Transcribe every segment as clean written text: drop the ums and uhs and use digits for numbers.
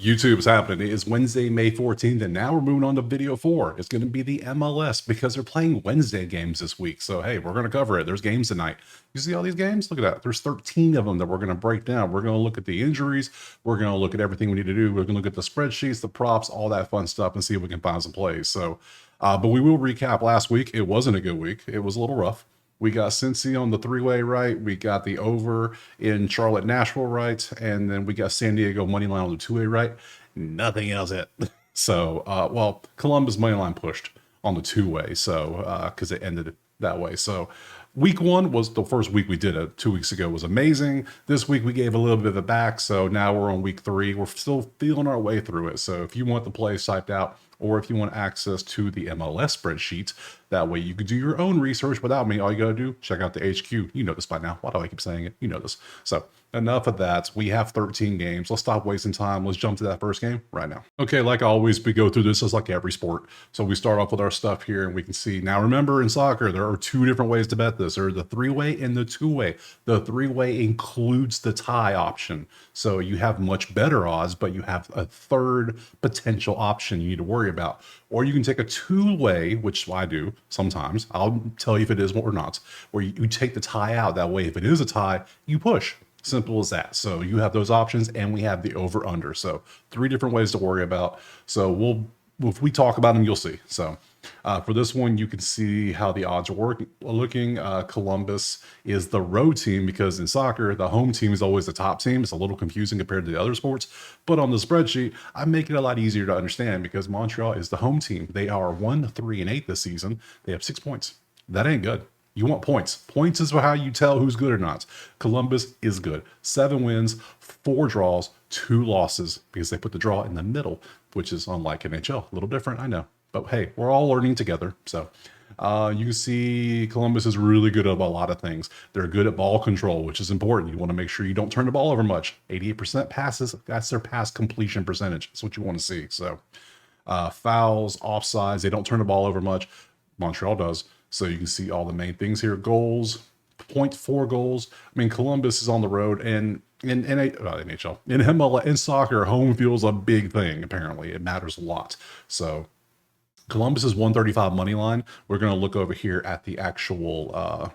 YouTube's happening. It is Wednesday, May 14th, and now we're moving on to video 4. It's going to be the MLS because they're playing Wednesday games this week. So, hey, we're going to cover it. There's games tonight. You see all these games? Look at that. There's 13 of them that we're going to break down. We're going to look at the injuries. We're going to look at everything we need to do. We're going to look at the spreadsheets, the props, all that fun stuff, and see if we can find some plays. So, but we will recap last week. It wasn't a good week. It was a little rough. We got Cincy on the three-way right. We got the over in Charlotte, Nashville right. And then we got San Diego money line on the two-way right. Nothing else hit. So, well, Columbus money line pushed on the two-way. So, because it ended that way. So week 1 was the first week we did it 2 weeks ago was amazing. This week we gave a little bit of it back. So now we're on week 3. We're still feeling our way through it. So if you want the play typed out, or if you want access to the MLS spreadsheet, that way you can do your own research without me. All you got to do, check out the HQ. You know this by now. Why do I keep saying it? You know this. So enough of that. We have 13 games. Let's stop wasting time. Let's jump to that first game right now. Okay, like always, we go through this as like every sport. So we start off with our stuff here and we can see. Now remember, in soccer, there are 2 different ways to bet this. There's the 3-way and the 2-way. The 3-way includes the tie option. So you have much better odds, but you have a third potential option you need to worry about. Or you can take a 2-way, which I do sometimes. I'll tell you if it is or not, where you take the tie out. That way, if it is a tie, you push. Simple as that. So you have those options, and we have the over under. So 3 different ways to worry about. So if we talk about them, you'll see. So for this one, you can see how the odds are looking. Columbus is the road team because in soccer, the home team is always the top team. It's a little confusing compared to the other sports. But on the spreadsheet, I make it a lot easier to understand because Montreal is the home team. They are 1-3-8 this season. They have 6 points. That ain't good. You want points. Points is how you tell who's good or not. Columbus is good. 7 wins, 4 draws, 2 losses because they put the draw in the middle, which is unlike NHL. A little different, I know. But hey, we're all learning together. So you can see Columbus is really good at a lot of things. They're good at ball control, which is important. You want to make sure you don't turn the ball over much. 88% passes, that's their pass completion percentage. That's what you want to see. So fouls, offsides, they don't turn the ball over much. Montreal does. So you can see all the main things here. Goals, 0.4 goals. I mean, Columbus is on the road, and in NHL, in MLS, in soccer, home field's a big thing. Apparently, it matters a lot. So Columbus is 135 money line. We're going to look over here at the actual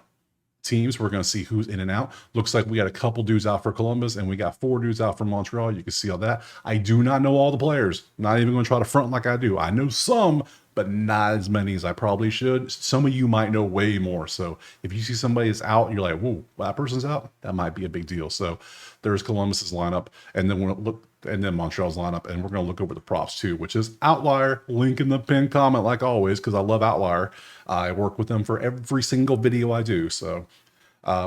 teams. We're going to see who's in and out. Looks like we got a couple dudes out for Columbus, and we got 4 dudes out for Montreal. You can see all that. I do not know all the players. Not even going to try to front like I do. I know some, but not as many as I probably should. Some of you might know way more. So if you see somebody that's out, and you're like, whoa, that person's out, that might be a big deal. So there's Columbus's lineup, and then we'll look, and then Montreal's lineup, and we're going to look over the props too, which is Outlier. Link in the pinned comment, like always, because I love Outlier. I work with them for every single video I do. So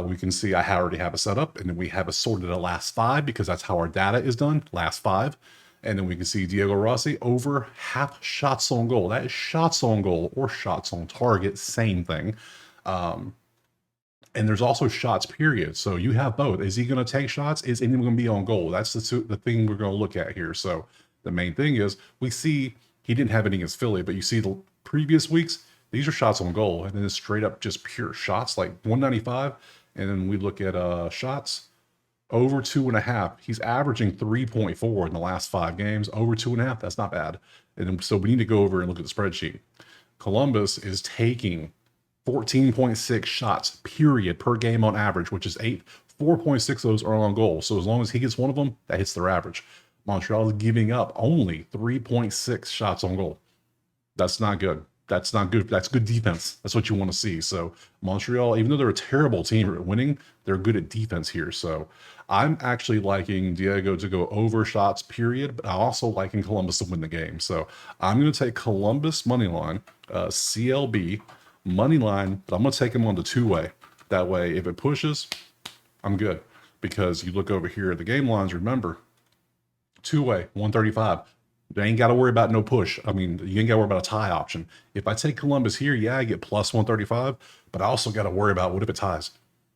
we can see I already have it set up, and then we have it sorted the last 5 because that's how our data is done, last 5. And then we can see Diego Rossi over half shots on goal. That is shots on goal or shots on target, same thing. And there's also shots, period. So you have both. Is he going to take shots? Is anyone going to be on goal? That's the thing we're going to look at here. So the main thing is we see he didn't have any against Philly, but you see the previous weeks, these are shots on goal. And then it's straight up just pure shots, like 195. And then we look at shots. Over 2.5. He's averaging 3.4 in the last 5 games. Over 2.5. That's not bad. And so we need to go over and look at the spreadsheet. Columbus is taking 14.6 shots, period, per game on average, which is 8. 4.6 of those are on goal. So as long as he gets one of them, that hits their average. Montreal is giving up only 3.6 shots on goal. That's not good. That's not good. That's good defense. That's what you want to see. So Montreal, even though they're a terrible team at winning, they're good at defense here. So I'm actually liking Diego to go over shots, period, but I'm also liking Columbus to win the game. So I'm going to take Columbus money line, CLB money line, but I'm going to take him on the 2-way. That way, if it pushes, I'm good. Because you look over here at the game lines, remember, 2-way, 135. You ain't got to worry about no push. I mean, you ain't got to worry about a tie option. If I take Columbus here, yeah, I get plus 135, but I also got to worry about what if it ties.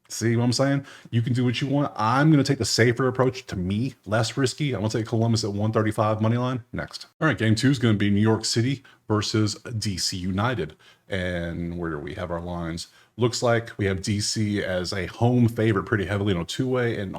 See what I'm saying? You can do what you want. I'm going to take the safer approach, to me, less risky. I'm going to take Columbus at 135 money line next. All right, game 2 is going to be New York City versus DC United. And where do we have our lines? Looks like we have DC as a home favorite pretty heavily on a two-way and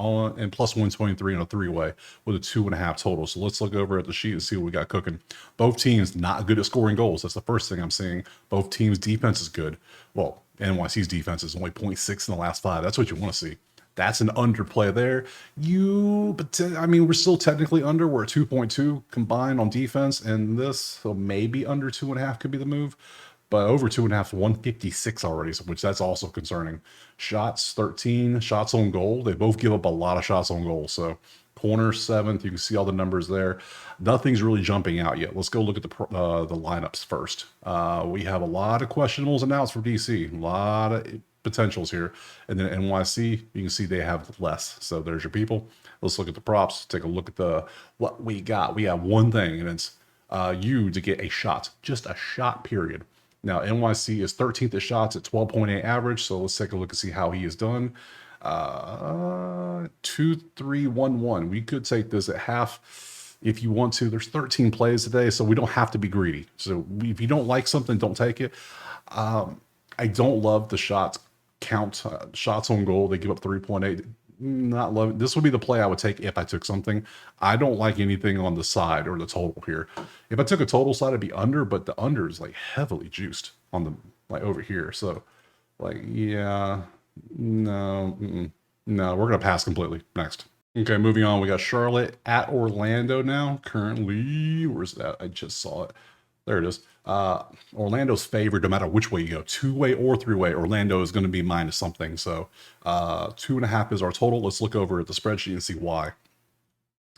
plus 123 on a three-way with a 2.5 total. So let's look over at the sheet and see what we got cooking. Both teams not good at scoring goals. That's the first thing I'm seeing. Both teams' defense is good. Well, NYC's defense is only 0.6 in the last 5. That's what you want to see. That's an underplay there. But I mean, we're still technically under. We're at 2.2 combined on defense, and this, so maybe under 2.5 could be the move. But over 2.5 is 156 already, which that's also concerning. Shots 13, shots on goal. They both give up a lot of shots on goal. So corner 7th, you can see all the numbers there. Nothing's really jumping out yet. Let's go look at the lineups first. We have a lot of questionables announced for DC. A lot of potentials here. And then NYC, you can see they have less. So there's your people. Let's look at the props. Take a look at what we got. We have one thing, and it's you to get a shot. Just a shot, period. Now, NYC is 13th at shots at 12.8 average. So let's take a look and see how he is done. 2-3-1-1. We could take this at half if you want to. There's 13 plays today, so we don't have to be greedy. So if you don't like something, don't take it. I don't love the shots count, shots on goal. They give up 3.8. Not love it. This would be the play I would take if I took something. I don't like anything on the side or the total here. If I took a total side, I'd be under, but the under is like heavily juiced on the over here. So yeah, no, no, we're gonna pass completely. Next. Okay, moving on. We got Charlotte at Orlando now. Currently, where's that? I just saw it. There it is. Orlando's favored no matter which way you go, two-way or three-way. Orlando is going to be minus something. So 2.5 is our total. Let's look over at the spreadsheet and see why.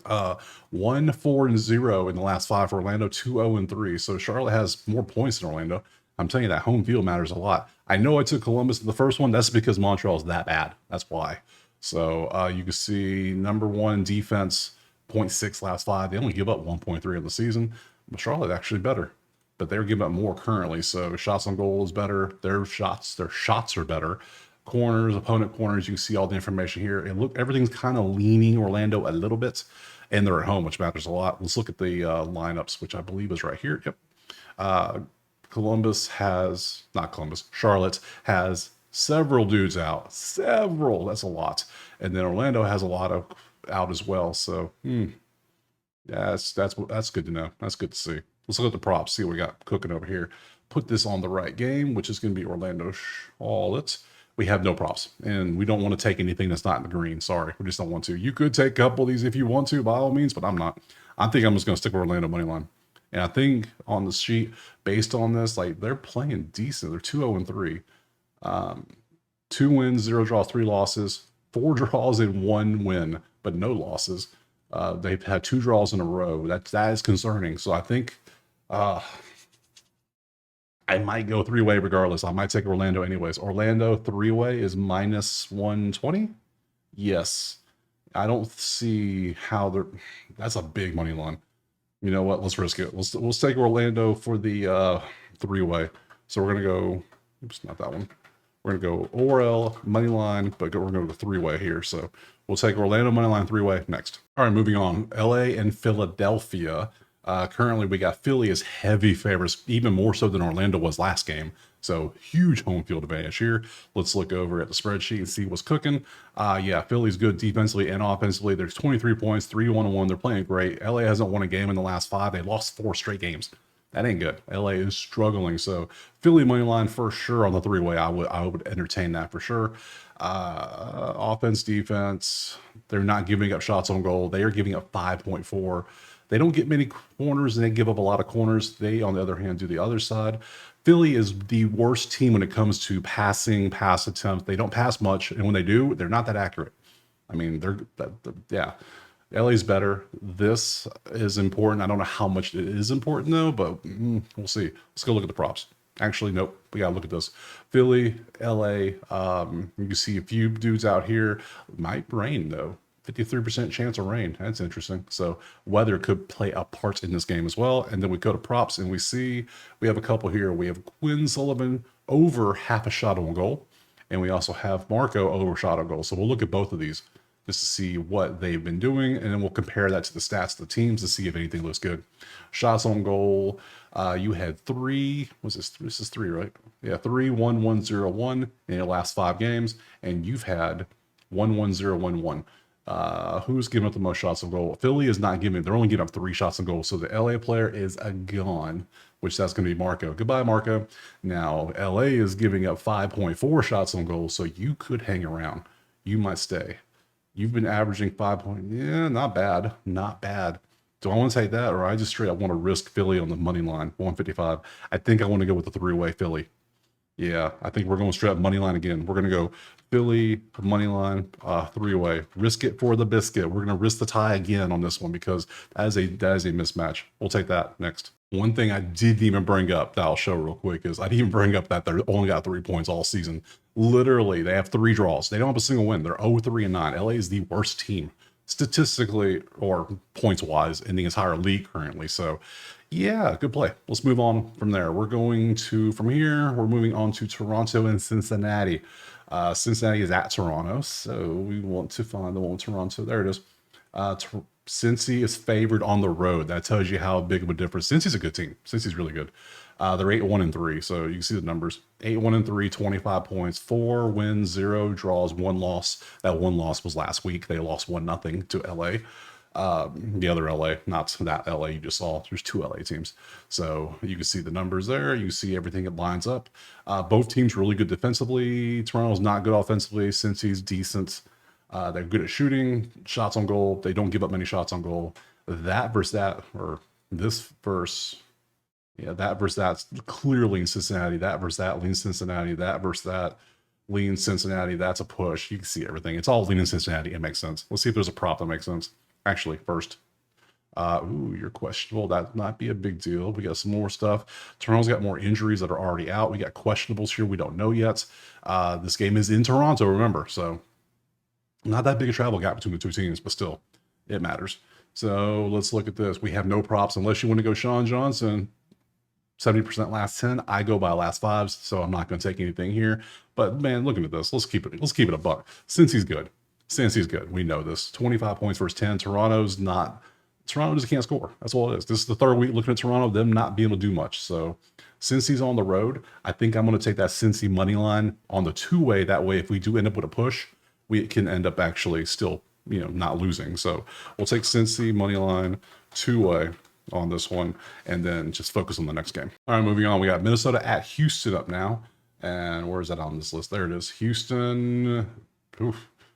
1-4-0 in the last 5 for Orlando, 2-0-3. So Charlotte has more points than Orlando. I'm telling you that home field matters a lot. I know I took Columbus in the first one. That's because Montreal is that bad. That's why. So you can see number 1 defense, 0.6 last 5. They only give up 1.3 in the season. But Charlotte actually better. But they're giving up more currently. So shots on goal is better. Their shots are better. Corners, opponent corners, you can see all the information here. And look, everything's kind of leaning Orlando a little bit. And they're at home, which matters a lot. Let's look at the lineups, which I believe is right here. Yep. Charlotte has several dudes out. Several. That's a lot. And then Orlando has a lot of out as well. So, that's good to know. That's good to see. Let's look at the props, see what we got cooking over here. Put this on the right game, which is going to be Orlando Charlotte. We have no props, and we don't want to take anything that's not in the green. Sorry, we just don't want to. You could take a couple of these if you want to, by all means, but I'm not. I think I'm just going to stick with Orlando money line. And I think on the sheet, based on this, they're playing decent. They're 2-0-3. 2 wins, 0 draws, 3 losses, 4 draws and 1 win, but no losses. They've had 2 draws in a row. That is concerning. So I think I might go 3-way regardless. I might take Orlando anyways. Orlando 3-way is minus 120. Yes. I don't see how that's a big money line. You know what? Let's risk it. Let's take Orlando for the 3-way. So we're gonna go. Oops, not that one. We're gonna go Orel money line, but we're gonna go 3-way here. So we'll take Orlando money line 3-way next. All right, moving on. LA and Philadelphia. Currently, we got Philly as heavy favorites, even more so than Orlando was last game. So huge home field advantage here. Let's look over at the spreadsheet and see what's cooking. Yeah, Philly's good defensively and offensively. There's 23 points, 3-1-1. They're playing great. LA hasn't won a game in the last 5. They lost 4 straight games. That ain't good. LA is struggling. So Philly money line for sure on the 3-way. I would entertain that for sure. Offense, defense. They're not giving up shots on goal. They are giving up 5.4. They don't get many corners, and they give up a lot of corners. They, on the other hand, do the other side. Philly is the worst team when it comes to passing, pass attempts. They don't pass much, and when they do, they're not that accurate. I mean, yeah. LA's better. This is important. I don't know how much it is important, though, but we'll see. Let's go look at the props. Actually, nope. We got to look at this. Philly, LA. You can see a few dudes out here. Might rain, though. 53% chance of rain. That's interesting. So weather could play a part in this game as well. And then we go to props and we see we have a couple here. We have Quinn Sullivan over half a shot on goal. And we also have Marco over shot on goal. So we'll look at both of these. just to see what they've been doing, and then we'll compare that to the stats of the teams to see if anything looks good. Shots on goal, you had 3, this is 3, right? Yeah, 3, 1, 1, 0, 1 in your last 5 games, and you've had 1, 1, 0, 1, 1. Who's giving up the most shots on goal? Philly is not giving, they're only giving up 3 shots on goal, so the LA player is a gone, which that's going to be Marco. Goodbye, Marco. Now, LA is giving up 5.4 shots on goal, so you could hang around. You might stay. You've been averaging 5 point. Yeah, not bad. Not bad. Do I want to take that, or I just straight up want to risk Philly on the money line, 155? I think I want to go with the 3-way Philly. Yeah, I think we're going straight up money line again. We're going to go Philly, money line, 3-way. Risk it for the biscuit. We're going to risk the tie again on this one because that is a mismatch. We'll take that next. One thing I didn't even bring up that I'll show real quick is I didn't even bring up that they only got 3 points all season. Literally, they have 3 draws. They don't have a single win. They're 0-3-9. LA is the worst team statistically or points wise in the entire league currently. So yeah, good play. Let's move on from there. We're moving on to Toronto and Cincinnati. Cincinnati is at Toronto, so we want to find the one with Toronto. There it is. Cincy is favored on the road. That tells you how big of a difference. Cincy's a good team. Cincy's really good. They're 8-1-3, so you can see the numbers. 8-1-3, 25 points, 4 wins, 0 draws, 1 loss. That 1 loss was last week. They lost 1-0 to LA. The other LA, not that LA you just saw. There's 2 LA teams. So you can see the numbers there. You see everything that lines up. Both teams really good defensively. Toronto's not good offensively. Cincy's decent. They're good at shooting, shots on goal. They don't give up many shots on goal. That versus that, or this versus, yeah, that versus that's clearly in Cincinnati. That versus that leans Cincinnati. That versus that leans Cincinnati. That's a push. You can see everything. It's all leaning Cincinnati. It makes sense. Let's see if there's a prop that makes sense. Actually, first, you're questionable. That might be a big deal. We got some more stuff. Toronto's got more injuries that are already out. We got questionables here. We don't know yet. This game is in Toronto, remember, so not that big a travel gap between the 2 teams, but still, it matters. So let's look at this. We have no props unless you want to go Sean Johnson. 70% last 10. I go by last 5s, so I'm not going to take anything here. But man, looking at this, let's keep it a buck. Cincy's good. Cincy's good. We know this. 25 points versus 10. Toronto just can't score. That's all it is. This is the 3rd week looking at Toronto, them not being able to do much. So Cincy's on the road. I think I'm going to take that Cincy money line on the 2-way. That way, if we do end up with a push, we can end up actually still, not losing. So we'll take Cincy money line 2-way on this one, and then just focus on the next game. All right, moving on. We got Minnesota at Houston up now. And where is that on this list? There it is. Houston.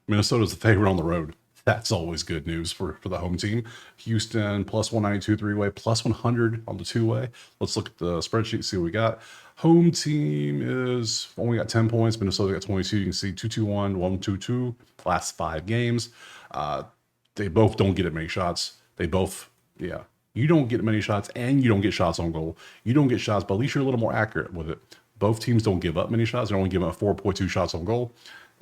Minnesota's the favorite on the road. That's always good news for the home team. Houston plus 192 3-way, plus 100 on the 2-way. Let's look at the spreadsheet, see what we got. Home team is only got 10 points. Minnesota got 22. You can see 2-2-1, 1-2-2, last 5 games. They both don't get many shots. They both, yeah. You don't get many shots, and you don't get shots on goal. You don't get shots, but at least you're a little more accurate with it. Both teams don't give up many shots. They're only giving up 4.2 shots on goal.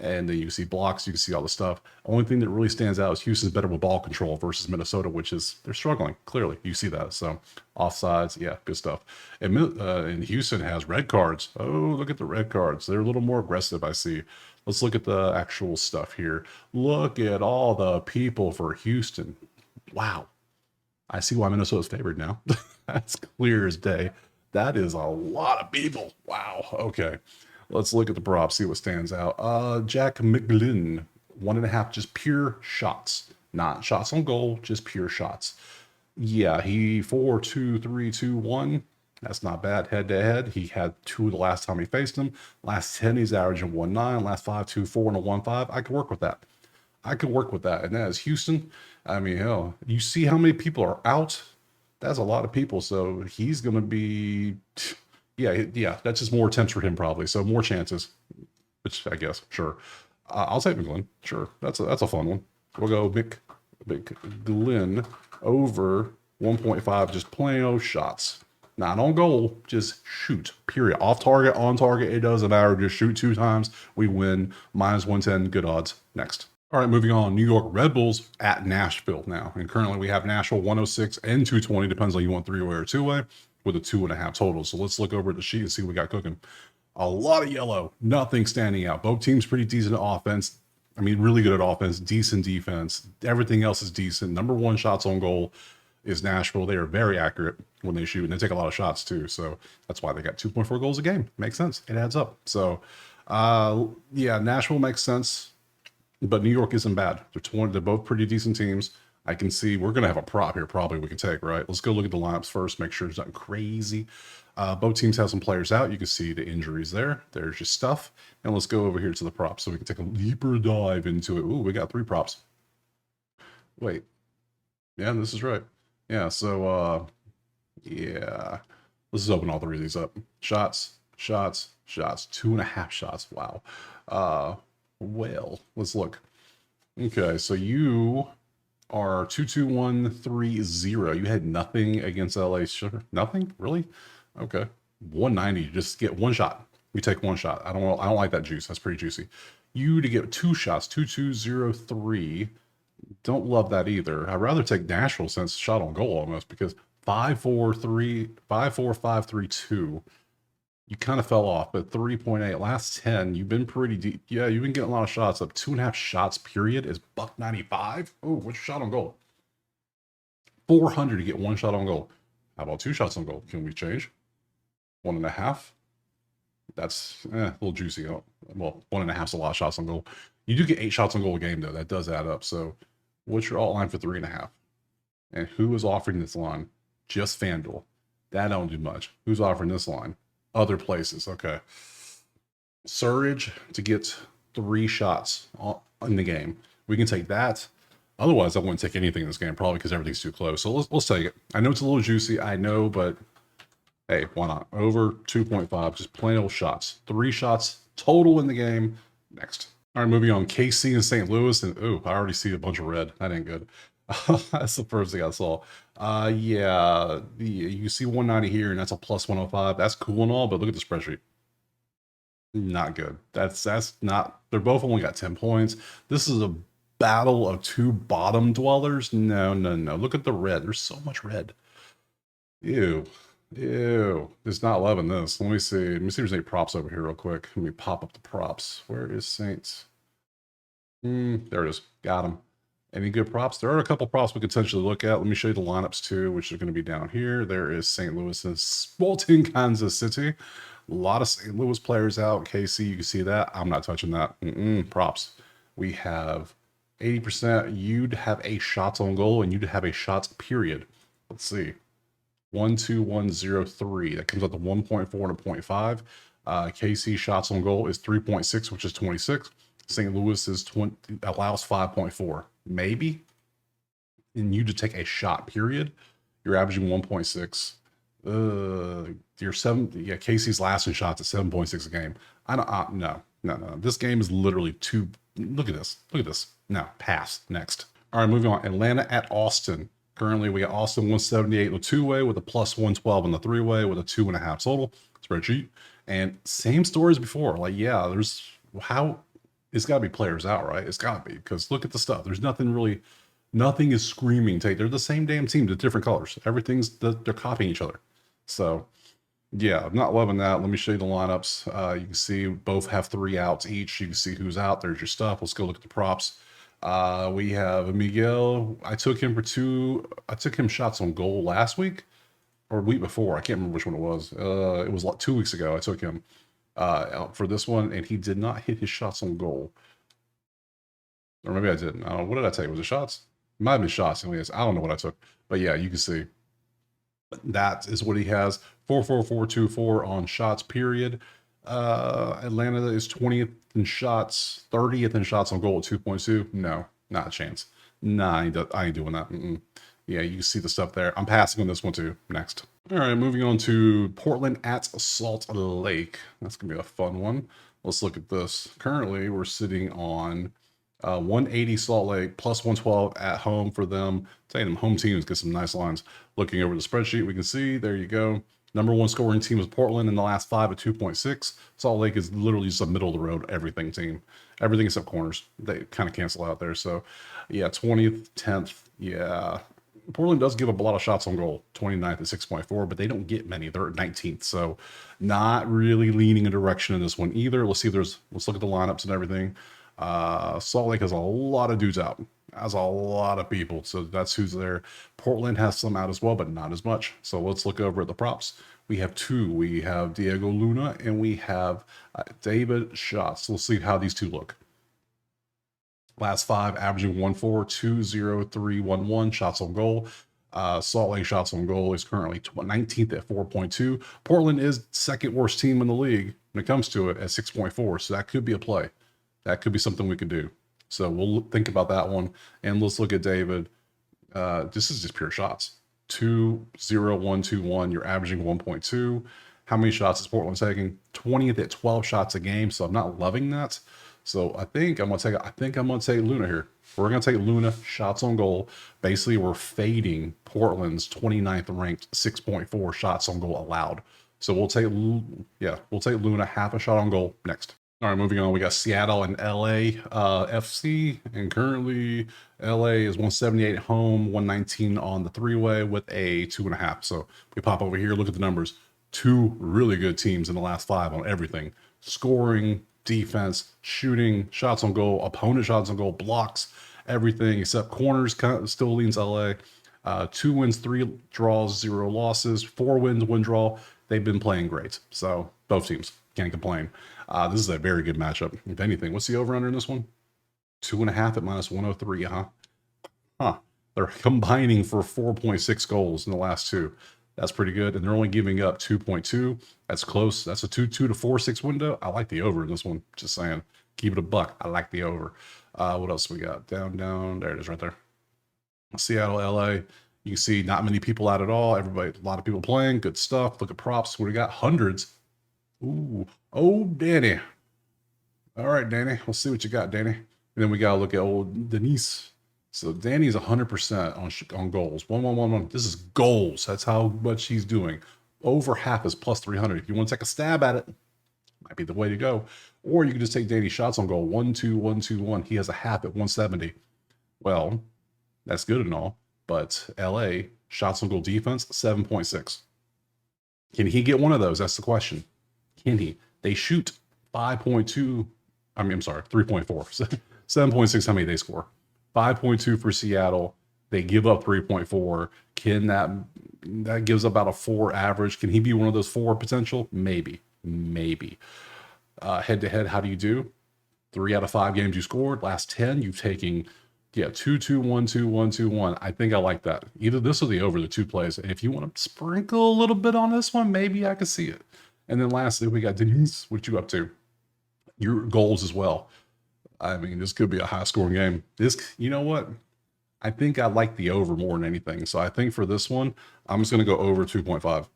And then you can see blocks, you can see all the stuff. Only thing that really stands out is Houston's better with ball control versus Minnesota, which is, they're struggling. Clearly, you see that. So offsides, yeah, good stuff. And Houston has red cards. Oh, look at the red cards. They're a little more aggressive, I see. Let's look at the actual stuff here. Look at all the people for Houston. Wow. I see why Minnesota's favored now. That's clear as day. That is a lot of people. Wow. Okay. Let's look at the props, see what stands out. Jack McGlynn, 1.5, just pure shots. Not shots on goal, just pure shots. Yeah, he 4-2-3-2-1. That's not bad head to head. He had 2 the last time he faced him. Last 10, he's averaging 1.9. Last 5, 2-4 and a 1.5. I could work with that. And that is Houston. I mean, hell, you see how many people are out? That's a lot of people. So he's going to be... Yeah, that's just more attempts for him probably. So more chances, which I guess, sure. I'll take McGlynn. Sure, that's a fun one. We'll go McGlynn over 1.5, just plain old shots. Not on goal, just shoot, period. Off target, on target, it doesn't matter. Just shoot 2 times, we win. -110, good odds. Next. All right, moving on. New York Red Bulls at Nashville now. And currently we have Nashville 106 and 220, depends on you want 3-way or 2-way. With a 2.5 total. So let's look over at the sheet and see what we got cooking. A lot of yellow, nothing standing out. Both teams pretty decent at offense. I mean, really good at offense, decent defense. Everything else is decent. Number one shots on goal is Nashville. They are very accurate when they shoot, and they take a lot of shots too. So that's why they got 2.4 goals a game. Makes sense. It adds up. So, yeah, Nashville makes sense, but New York isn't bad. They're both pretty decent teams. I can see we're going to have a prop here probably we can take, right? Let's go look at the lineups first, make sure there's nothing crazy. Both teams have some players out. You can see the injuries there. There's your stuff. And let's go over here to the props so we can take a deeper dive into it. Ooh, we got 3 props. Wait. Yeah, this is right. Yeah, so, yeah. Let's just open all 3 of these up. Shots, shots, shots. 2.5 shots. Wow. Well, let's look. Okay, so you are 22130. You had nothing against LA. Sure, nothing really. Okay, 190. Just get 1 shot. We take 1 shot. I don't like that juice. That's pretty juicy. You to get 2 shots. 2203. Don't love that either. I'd rather take Nashville since shot on goal almost because 54532. You kind of fell off, but 3.8 last 10. You've been pretty deep. Yeah, you've been getting a lot of shots up. 2.5 shots period is $1.95. Oh, what's your shot on goal? 400 to get 1 shot on goal. How about 2 shots on goal? Can we change? 1.5. That's a little juicy. Well, 1.5 is a lot of shots on goal. You do get 8 shots on goal a game though. That does add up. So, what's your alt line for 3.5? And who is offering this line? Just FanDuel. That don't do much. Who's offering this line? Other places. Okay. Surge to get 3 shots in the game. We can take that. Otherwise, I wouldn't take anything in this game, probably because everything's too close. So let's take it. I know it's a little juicy. I know, but hey, why not? Over 2.5, just plain old shots. 3 shots total in the game. Next. All right, moving on. KC and St. Louis. And ooh, I already see a bunch of red. That ain't good. That's the first thing I saw. Yeah, you see 190 here, and that's a plus 105. That's cool and all, but look at the spreadsheet. Not good. That's not. They're both only got 10 points. This is a battle of 2 bottom dwellers. No. Look at the red. There's so much red. Ew. Just not loving this. Let me see. Let me see if there's any props over here real quick. Let me pop up the props. Where is Saints? There it is. Got him. Any good props? There are a couple props we could potentially look at. Let me show you the lineups too, which are going to be down here. There is St. Louis and Sporting Kansas City. A lot of St. Louis players out. KC, you can see that. I'm not touching that. Props. We have 80%. You'd have a shots on goal, and you'd have a shots period. Let's see. 12103. That comes out to 1.4 and a 0.5. KC shots on goal is 3.6, which is 26. St. Louis is allows 5.4. Maybe. And you to take a shot period, you're averaging 1.6. You're 7. Yeah, Casey's last in shots at 7.6 a game. I don't. No. This game is literally too. Look at this. No, pass. Next. All right, moving on. Atlanta at Austin. Currently, we got Austin 178 in the 2-way with a plus 112 in the 3-way with a 2.5 total spreadsheet. And same story as before. Like, yeah, there's how. It's got to be players out, right? It's got to be, because look at the stuff. There's nothing is screaming. They're the same damn team, just different colors. They're copying each other. So, yeah, I'm not loving that. Let me show you the lineups. You can see both have 3 outs each. You can see who's out. There's your stuff. Let's go look at the props. We have Miguel. I took him shots on goal last week or week before. I can't remember which one it was. It was like 2 weeks ago. I took him out for this one, and he did not hit his shots on goal. Or maybe I didn't. I don't know. What did I take? Was it shots? It might have been shots. Anyways, I don't know what I took. But yeah, you can see that is what he has. 4.4424 on shots period. Atlanta is 20th in shots, 30th in shots on goal at 2.2. No, not a chance. Nah, I ain't doing that. Yeah, you see the stuff there. I'm passing on this one too. Next. All right, moving on to Portland at Salt Lake. That's going to be a fun one. Let's look at this. Currently, we're sitting on 180 Salt Lake, plus 112 at home for them. Taking them home teams, get some nice lines. Looking over the spreadsheet, we can see, there you go. Number 1 scoring team is Portland in the last 5 at 2.6. Salt Lake is literally just a middle of the road everything team. Everything except corners. They kind of cancel out there. So, yeah, 20th, 10th. Yeah. Portland does give up a lot of shots on goal, 29th at 6.4, but they don't get many. They're at 19th, so not really leaning a direction in this one either. Let's look at the lineups and everything. Salt Lake has a lot of dudes out. Has a lot of people, so that's who's there. Portland has some out as well, but not as much. So let's look over at the props. We have two. We have Diego Luna and we have David Schatz. We'll see how these two look. Last five, averaging 1.4, 2.0311 shots on goal. Salt Lake shots on goal is currently 19th at 4.2. Portland is second worst team in the league when it comes to it at 6.4. So that could be a play. That could be something we could do. So we'll think about that one. And let's look at David. This is just pure shots. 2.0121. You're averaging 1.2. How many shots is Portland taking? 20th at 12 shots a game. So I'm not loving that. So I think I'm gonna take Luna here. We're gonna take Luna shots on goal. Basically, we're fading Portland's 29th ranked 6.4 shots on goal allowed. So we'll take Luna half a shot on goal next. All right, moving on. We got Seattle and LAFC, and currently LA is 178 at home, 119 on the three-way with a 2.5. So we pop over here, look at the numbers. Two really good teams in the last five on everything: scoring, defense, shooting, shots on goal, opponent shots on goal, blocks, everything except corners. Kind of still leans LA. 2 wins, 3 draws, 0 losses, 4 wins, 1 draw. They've been playing great. So both teams can't complain. This is a very good matchup. If anything, what's the over under in this one? 2.5 at -103. They're combining for 4.6 goals in the last two. That's pretty good. And they're only giving up 2.2. That's close. That's a 2.2 to 4.6 window. I like the over in this one. Just saying. Keep it a buck. I like the over. What else we got? Down. There it is right there. Seattle, LA. You can see not many people out at all. Everybody, a lot of people playing. Good stuff. Look at props. What do we got? Hundreds. Ooh. Oh, Danny. All right, Danny. Let's see what you got, Danny. And then we got to look at old Denise. So Danny's 100% on goals. 1. This is goals. That's how much he's doing. Over half is plus 300. If you want to take a stab at it, might be the way to go. Or you can just take Danny's shots on goal. 1. He has a half at 170. Well, that's good and all. But LA, shots on goal defense, 7.6. Can he get one of those? That's the question. Can he? They shoot 5.2. I'm sorry, 3.4. 7.6, how many they score? 5.2 for Seattle. They give up 3.4. Can that gives about a 4 average? Can he be one of those 4 potential? Maybe. Head to head, how do you do? 3 out of 5 games you scored. Last 10, you've taken 2-2, 1-2, 1-2, 1. I think I like that. Either this or the over, the 2 plays. And if you want to sprinkle a little bit on this one, maybe I can see it. And then lastly, we got Denise. What you up to? Your goals as well. I mean, this could be a high-scoring game. You know what? I think I like the over more than anything. So I think for this one, I'm just going to go over 2.5.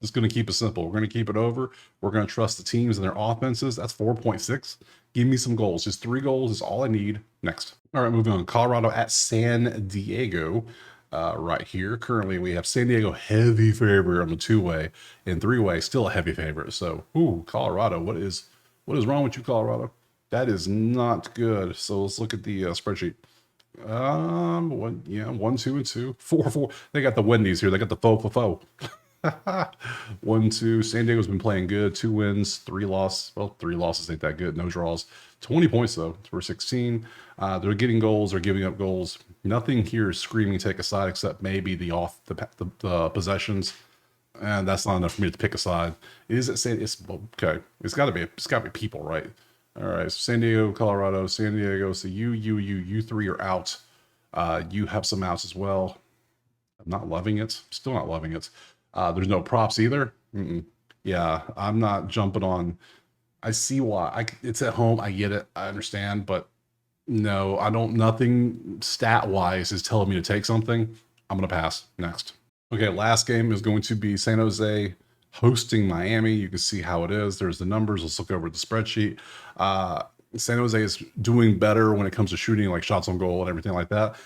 Just going to keep it simple. We're going to keep it over. We're going to trust the teams and their offenses. That's 4.6. Give me some goals. Just 3 goals is all I need. Next. All right, moving on. Colorado at San Diego. Right here. Currently, we have San Diego heavy favorite on the 2-way, and 3-way still a heavy favorite. So, Colorado. What is wrong with you, Colorado? That is not good. So let's look at the spreadsheet. 1, 2, and 2, 4. They got the Wendy's here. They got the faux. 1, 2. San Diego's been playing good. 2 wins, 3 losses. Well, 3 losses ain't that good. No draws. 20 points though. We're 16. They're getting goals. They're giving up goals. Nothing here is screaming take a side except maybe the possessions, and that's not enough for me to pick a side. Is it San? It's okay. It's got to be people, right? All right. So San Diego, Colorado, San Diego. So you 3 are out. You have some outs as well. I'm not loving it. Still not loving it. There's no props either. Yeah, I'm not jumping on. I see why. It's at home. I get it. I understand, but no, I don't. Nothing stat wise is telling me to take something. I'm gonna pass. Next. Okay, last game is going to be San Jose hosting Miami. You can see how it is. There's the numbers. Let's look over at the spreadsheet. San Jose is doing better when it comes to shooting, like shots on goal and everything like that.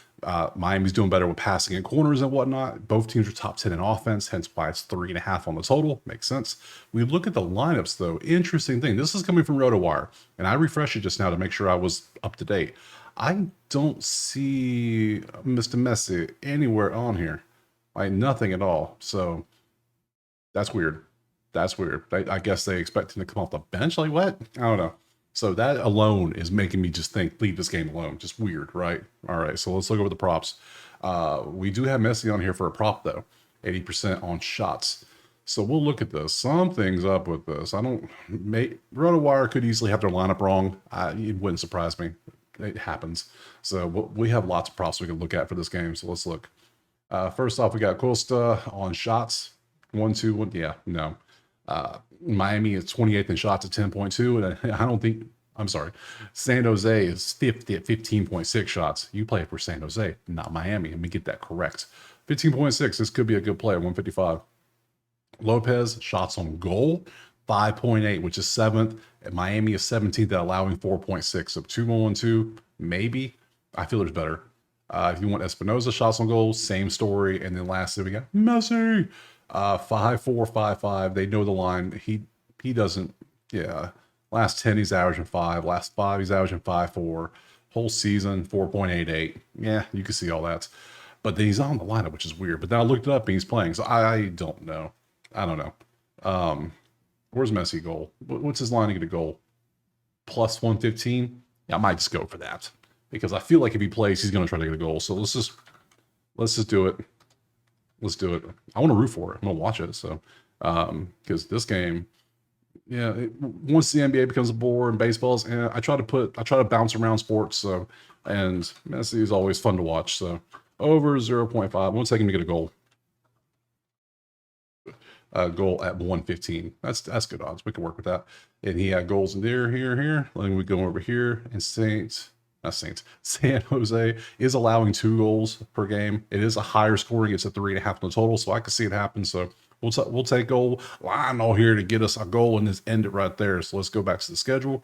Miami's doing better with passing in corners and whatnot. Both teams are top 10 in offense, hence why it's 3.5 on the total. Makes sense. We look at the lineups, though. Interesting thing. This is coming from RotoWire, and I refreshed it just now to make sure I was up to date. I don't see Mr. Messi anywhere on here. Like, nothing at all. So that's weird. I guess they expect him to come off the bench. Like, what? I don't know. So that alone is making me just think, leave this game alone. Just weird, right? All right, so let's look over the props. We do have Messi on here for a prop, though. 80% on shots. So we'll look at this. Something's up with this. RotoWire could easily have their lineup wrong. It wouldn't surprise me. It happens. So we have lots of props we can look at for this game. So let's look. First off, we got Costa on shots. 1, 2, 1. Yeah, no. Miami is 28th in shots at 10.2. And I don't think, I'm sorry, San Jose is 50th at 15.6 shots. You play for San Jose, not Miami. Let me get that correct. 15.6. This could be a good play at 155. Lopez, shots on goal, 5.8, which is 7th. And Miami is 17th at allowing 4.6. So 2-1-1-2, maybe. I feel there's better. If you want Espinoza, shots on goal, same story. And then lastly, we got Messi, 5-4, 5-5. They know the line. He doesn't, yeah. Last 10, he's averaging 5. Last 5, he's averaging 5-4. Whole season, 4.88. Yeah, you can see all that. But then he's on the lineup, which is weird. But then I looked it up and he's playing. So I don't know. I don't know. Where's Messi goal? What's his line to get a goal? Plus 115? Yeah, I might just go for that. Because I feel like if he plays, he's going to try to get a goal. So let's just do it. Let's do it. I want to root for it. I'm going to watch it. So, because this game, yeah, once the NBA becomes a bore and baseball's, I try to bounce around sports. So, and Messi is always fun to watch. So over 0.5. I want to take him to get a goal. Goal at 115. That's good odds. We can work with that. And he had goals in there, here. Then we go over here and San Jose is allowing 2 goals per game. It is a higher scoring. It's at 3.5 in the total, so I can see it happen. So we'll take goal line all here to get us a goal and just end it right there. So let's go back to the schedule.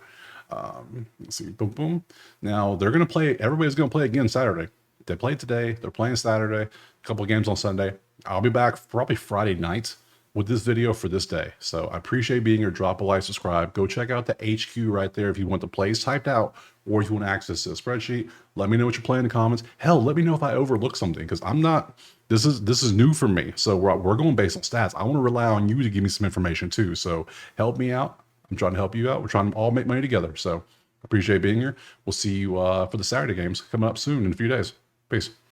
Let's see, boom, boom. Now they're gonna play. Everybody's gonna play again Saturday. They played today. They're playing Saturday. A couple of games on Sunday. I'll be back probably Friday night with this video for this day. So I appreciate being here. Drop a like, subscribe. Go check out the HQ right there if you want the plays typed out or if you want access to the spreadsheet. Let me know what you're playing in the comments. Hell, let me know if I overlook something because I'm not, this is new for me. So we're going based on stats. I want to rely on you to give me some information too. So help me out. I'm trying to help you out. We're trying to all make money together. So appreciate being here. We'll see you for the Saturday games coming up soon in a few days. Peace.